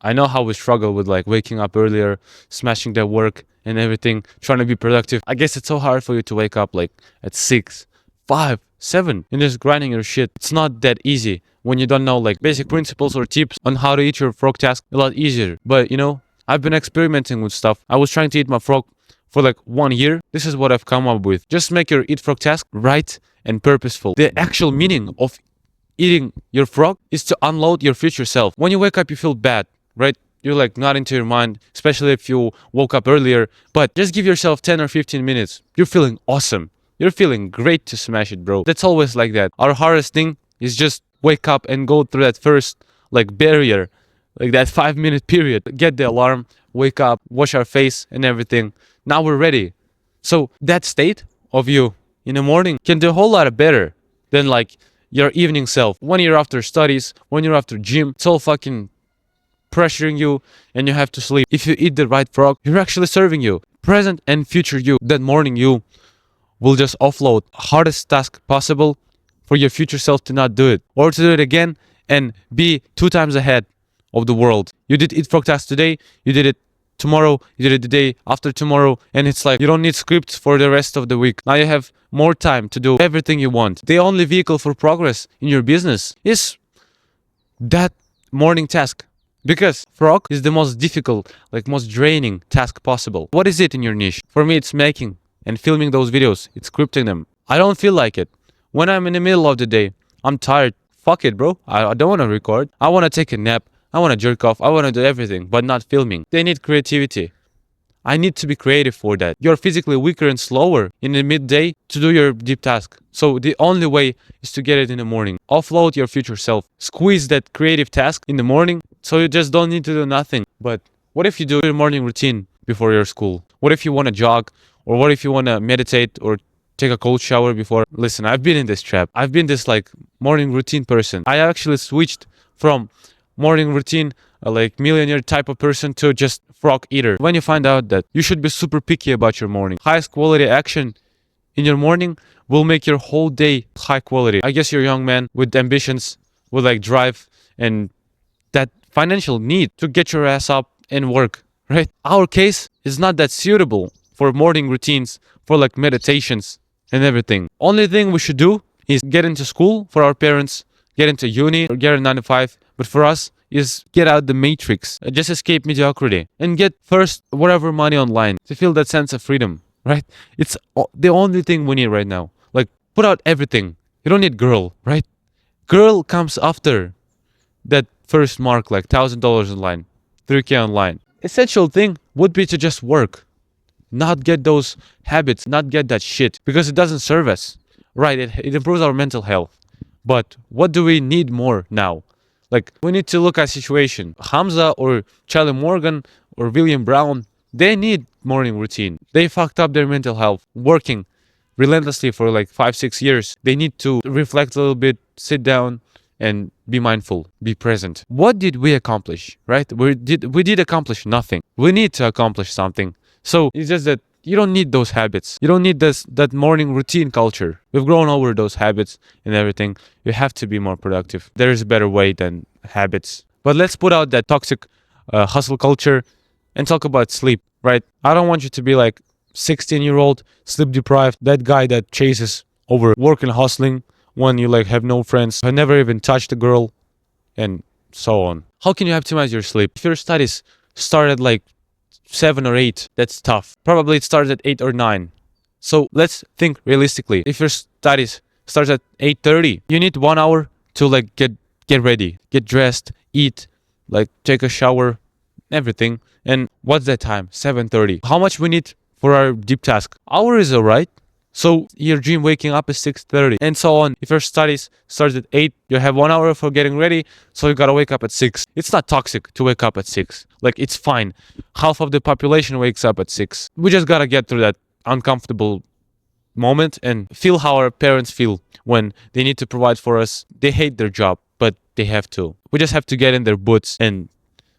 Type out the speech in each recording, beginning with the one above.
I know how we struggle with like waking up earlier, smashing that work and everything, trying to be productive. I guess it's so hard for you to wake up like at 6, 5, 7 and just grinding your shit. It's not that easy when you don't know like basic principles or tips on how to eat your frog task. A lot easier. But you know, I've been experimenting with stuff. I was trying to eat my frog for like 1 year. This is what I've come up with. Just make your eat frog task right and purposeful. The actual meaning of eating your frog is to unload your future self. When you wake up, you feel bad, right? You're like not into your mind, especially if you woke up earlier. But just give yourself 10 or 15 minutes. You're feeling awesome. You're feeling great to smash it, bro. That's always like that. Our hardest thing is just wake up and go through that first like barrier, like that 5-minute period. Get the alarm, wake up, wash our face and everything. Now we're ready. So that state of you in the morning can do a whole lot better than like your evening self. When you're after studies, when you're after gym, it's all fucking pressuring you and you have to sleep. If you eat the right frog, you're actually serving you. Present and future you. That morning you will just offload hardest task possible for your future self to not do it. Or to do it again and be 2 times ahead of the world. You did eat frog task today, you did it tomorrow, you did it the day after tomorrow, and it's like you don't need scripts for the rest of the week. Now you have more time to do everything you want. The only vehicle for progress in your business is that morning task. Because frog is the most difficult, like most draining task possible. What is it in your niche? For me, it's making and filming those videos. It's scripting them. I don't feel like it. When I'm in the middle of the day, I'm tired. Fuck it, bro. I don't want to record. I want to take a nap. I want to jerk off. I want to do everything, but not filming. They need creativity. I need to be creative for that. You're physically weaker and slower in the midday to do your deep task. So the only way is to get it in the morning. Offload your future self. Squeeze that creative task in the morning so you just don't need to do nothing. But what if you do your morning routine before your school? What if you want to jog? Or what if you want to meditate or take a cold shower before? Listen, I've been in this trap. I've been this like morning routine person. I actually switched from morning routine, like millionaire type of person to just frog eater. When you find out that you should be super picky about your morning, highest quality action in your morning will make your whole day high quality. I guess you're a young man with ambitions, with like drive and that financial need to get your ass up and work, right? Our case is not that suitable for morning routines, for like meditations and everything. Only thing we should do is get into school for our parents, get into uni or get a 9 to 5. But for us is get out the matrix, just escape mediocrity and get first whatever money online to feel that sense of freedom, right? It's the only thing we need right now. Like put out everything. You don't need girl, right? Girl comes after that first mark, like $1,000 online, 3K online. Essential thing would be to just work, not get those habits, not get that shit because it doesn't serve us, right? It improves our mental health. But what do we need more now? Like, we need to look at situation. Hamza or Charlie Morgan or William Brown, they need morning routine. They fucked up their mental health, working relentlessly for like 5-6 years. They need to reflect a little bit, sit down and be mindful, be present. What did we accomplish, right? We did accomplish nothing. We need to accomplish something. So it's just that you don't need those habits. You don't need that morning routine culture. We've grown over those habits and everything. You have to be more productive. There is a better way than habits. But let's put out that toxic hustle culture and talk about sleep, right? I don't want you to be like 16-year-old, sleep deprived, that guy that chases over work and hustling when you like have no friends, have never even touched a girl, and so on. How can you optimize your sleep? If your studies start at like 7 or 8, that's tough. Probably it starts at 8 or 9. So let's think realistically. If your studies starts at 8:30, you need 1 hour to like get ready, get dressed, eat, like take a shower, everything. And what's that time? 7:30. How much we need for our deep task? Hour is alright. So your dream waking up is 6:30 and so on. If your studies starts at 8, you have 1 hour for getting ready. So you gotta wake up at 6. It's not toxic to wake up at 6. Like it's fine. Half of the population wakes up at 6. We just gotta get through that uncomfortable moment and feel how our parents feel when they need to provide for us. They hate their job, but they have to. We just have to get in their boots and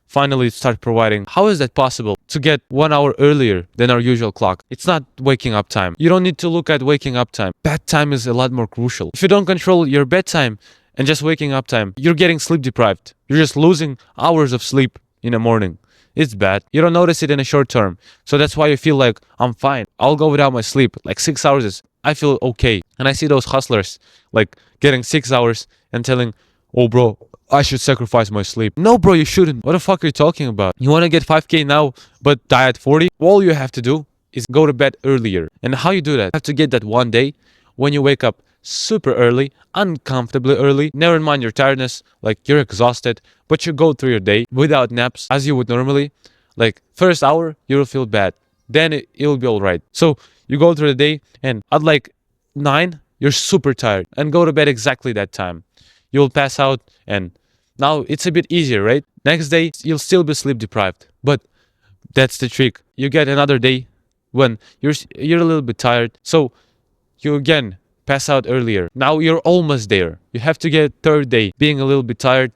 finally start providing. How is that possible to get 1 hour earlier than our usual clock? It's not waking up time. You don't need to look at waking up time. Bedtime is a lot more crucial. If you don't control your bedtime and just waking up time, you're getting sleep deprived. You're just losing hours of sleep in the morning. It's bad. You don't notice it in the short term. So that's why you feel like I'm fine. I'll go without my sleep. Like 6 hours is, I feel okay. And I see those hustlers like getting 6 hours and telling, oh bro, I should sacrifice my sleep. No bro, you shouldn't. What the fuck are you talking about? You want to get 5K now but die at 40? All you have to do is go to bed earlier. And how you do that? You have to get that one day when you wake up super early, uncomfortably early. Never mind your tiredness, like you're exhausted, but you go through your day without naps as you would normally. Like first hour, you'll feel bad. Then it'll be all right. So you go through the day and at like 9, you're super tired and go to bed exactly that time. You'll pass out and now it's a bit easier, right? Next day, you'll still be sleep deprived. But that's the trick. You get another day when you're a little bit tired. So you again pass out earlier. Now you're almost there. You have to get third day being a little bit tired,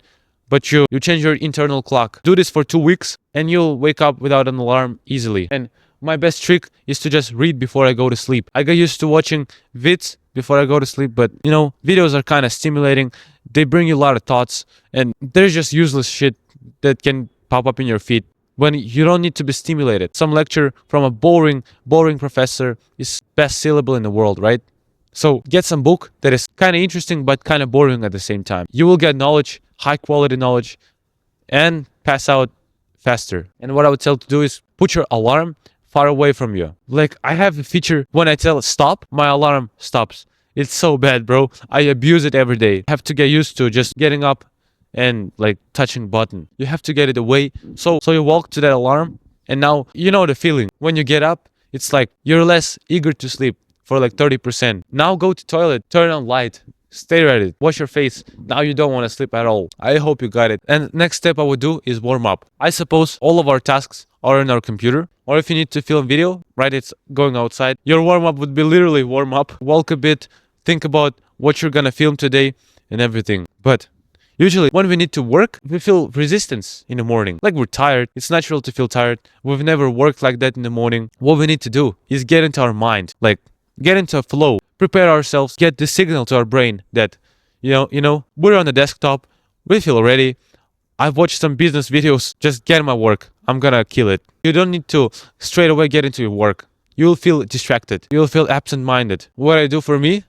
but you change your internal clock. Do this for 2 weeks and you'll wake up without an alarm easily. And my best trick is to just read before I go to sleep. I got used to watching vids before I go to sleep, but you know, videos are kind of stimulating. They bring you a lot of thoughts and there's just useless shit that can pop up in your feed when you don't need to be stimulated. Some lecture from a boring professor is best syllable in the world, right? So get some book that is kind of interesting but kind of boring at the same time. You will get knowledge, high quality knowledge, and pass out faster. And what I would tell to do is put your alarm far away from you. Like I have a feature when I tell stop, my alarm stops. It's so bad, bro. I abuse it every day. I have to get used to just getting up and like touching button. You have to get it away. So you walk to that alarm and now you know the feeling. When you get up, it's like you're less eager to sleep for like 30%. Now go to toilet, turn on light, stare at it, wash your face. Now you don't want to sleep at all. I hope you got it. And next step I would do is warm up. I suppose all of our tasks are in our computer. Or if you need to film video, right, it's going outside. Your warm up would be literally warm up. Walk a bit, think about what you're gonna film today and everything. But usually when we need to work, we feel resistance in the morning. Like we're tired. It's natural to feel tired. We've never worked like that in the morning. What we need to do is get into our mind. Like get into a flow, prepare ourselves, get the signal to our brain that, you know, we're on the desktop, we feel ready. I've watched some business videos, just get my work. I'm gonna kill it. You don't need to straight away get into your work. You'll feel distracted. You'll feel absent-minded. What I do for me,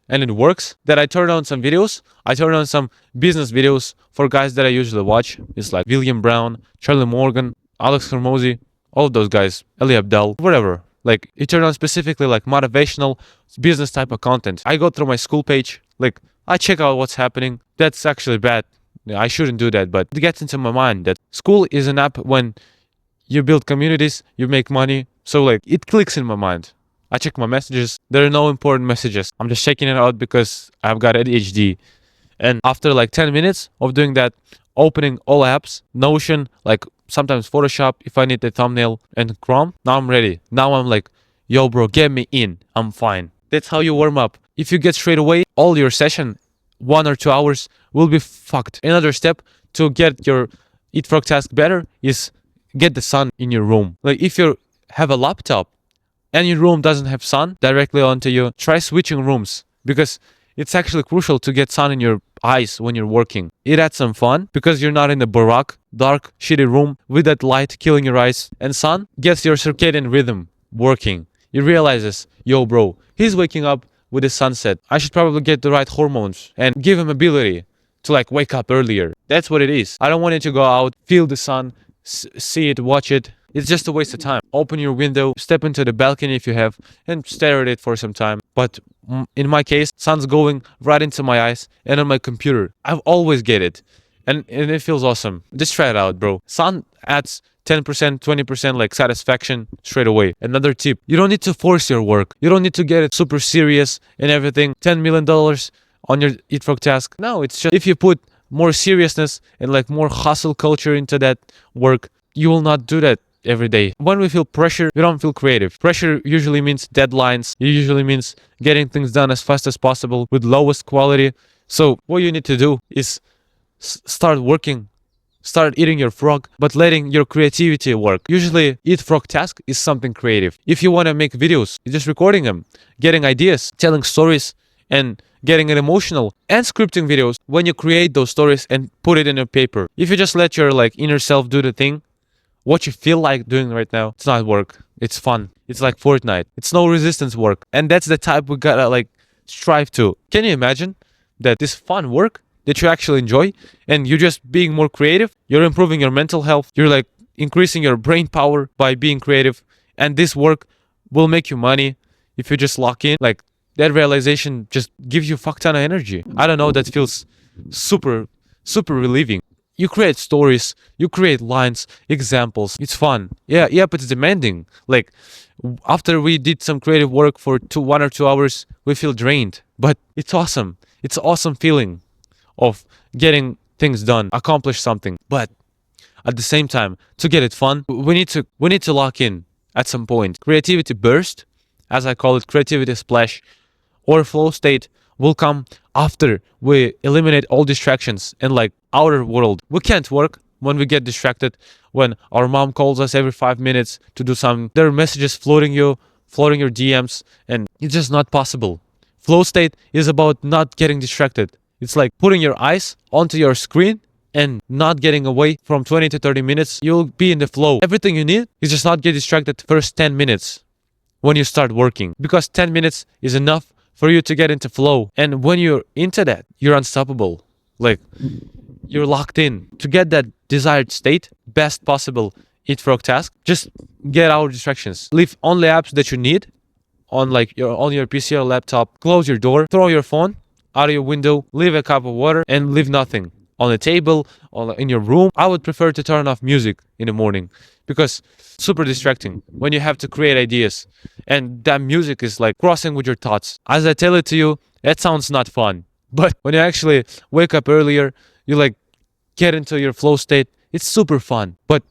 and it works, that I turn on some videos. I turn on some business videos for guys that I usually watch. It's like William Brown, Charlie Morgan, Alex Hormozy, all of those guys, Eli Abdel, whatever. Like you turn on specifically like motivational business type of content. I go through my school page, like I check out what's happening. That's actually bad. I shouldn't do that, but it gets into my mind that school is an app when you build communities, you make money. So like it clicks in my mind. I check my messages. There are no important messages. I'm just checking it out because I've got ADHD. And after like 10 minutes of doing that, opening all apps, Notion, like sometimes Photoshop if I need the thumbnail, and Chrome, now I'm ready. Now I'm like, yo bro, get me in. I'm fine. That's how you warm up. If you get straight away, all your session, 1 or 2 hours, will be fucked. Another step to get your Eat Frog task better is get the sun in your room. Like if you have a laptop and your room doesn't have sun directly onto you, try switching rooms because it's actually crucial to get sun in your eyes when you're working. It adds some fun because you're not in the barack, dark, shitty room with that light killing your eyes. And sun gets your circadian rhythm working. You realizes, yo bro, he's waking up with the sunset. I should probably get the right hormones and give him ability to like wake up earlier. That's what it is. I don't want you to go out, feel the sun, see it, watch it. It's just a waste of time. Open your window, step into the balcony if you have, and stare at it for some time. But in my case, sun's going right into my eyes and on my computer. I always get it. And it feels awesome. Just try it out, bro. Sun adds 10%, 20% like satisfaction straight away. Another tip, you don't need to force your work. You don't need to get it super serious and everything. $10 million on your Eat Frog task. No, it's just if you put more seriousness and like more hustle culture into that work, you will not do that every day. When we feel pressure, we don't feel creative. Pressure usually means deadlines. It usually means getting things done as fast as possible with lowest quality. So what you need to do is start working, start eating your frog, but letting your creativity work. Usually Eat Frog task is something creative. If you want to make videos, you're just recording them, getting ideas, telling stories, and getting it emotional, and scripting videos when you create those stories and put it in a paper. If you just let your like inner self do the thing, what you feel like doing right now, it's not work. It's fun. It's like Fortnite. It's no resistance work. And that's the type we gotta like strive to. Can you imagine that this fun work that you actually enjoy and you're just being more creative, you're improving your mental health, you're like increasing your brain power by being creative, and this work will make you money if you just lock in. Like that realization just gives you fuck ton of energy. I don't know, that feels super relieving. You create stories, you create lines, examples. It's fun. Yeah, but it's demanding. Like after we did some creative work for 1 or 2 hours, we feel drained. But it's awesome. It's awesome feeling of getting things done, accomplish something. But at the same time, to get it fun, we need to lock in at some point. Creativity burst, as I call it, creativity splash, or flow state will come after we eliminate all distractions and like outer world. We can't work when we get distracted, when our mom calls us every 5 minutes to do something. There are messages floating your DMs, and it's just not possible. Flow state is about not getting distracted. It's like putting your eyes onto your screen and not getting away from 20 to 30 minutes. You'll be in the flow. Everything you need is just not get distracted the first 10 minutes when you start working, because 10 minutes is enough for you to get into flow. And when you're into that, you're unstoppable. Like you're locked in. To get that desired state, best possible Eat Frog task, just get out of distractions. Leave only apps that you need on like on your PC or laptop. Close your door, throw your phone out of your window, leave a cup of water, and leave nothing on the table or in your room. I would prefer to turn off music in the morning because super distracting when you have to create ideas and that music is like crossing with your thoughts. As I tell it to you, that sounds not fun. But when you actually wake up earlier, you like get into your flow state, it's super fun. But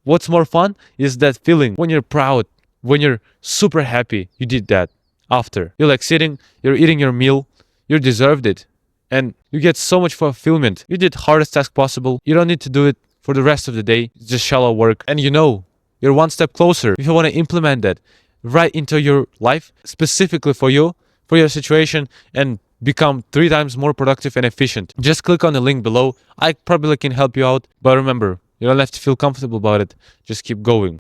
what's more fun is that feeling when you're proud, when you're super happy you did that after. You're like sitting, you're eating your meal, you deserved it. And you get so much fulfillment. You did hardest task possible. You don't need to do it for the rest of the day. It's just shallow work. And you know, you're one step closer. If you want to implement that right into your life, specifically for you, for your situation, and become 3 times more productive and efficient, just click on the link below. I probably can help you out. But remember, you don't have to feel comfortable about it. Just keep going.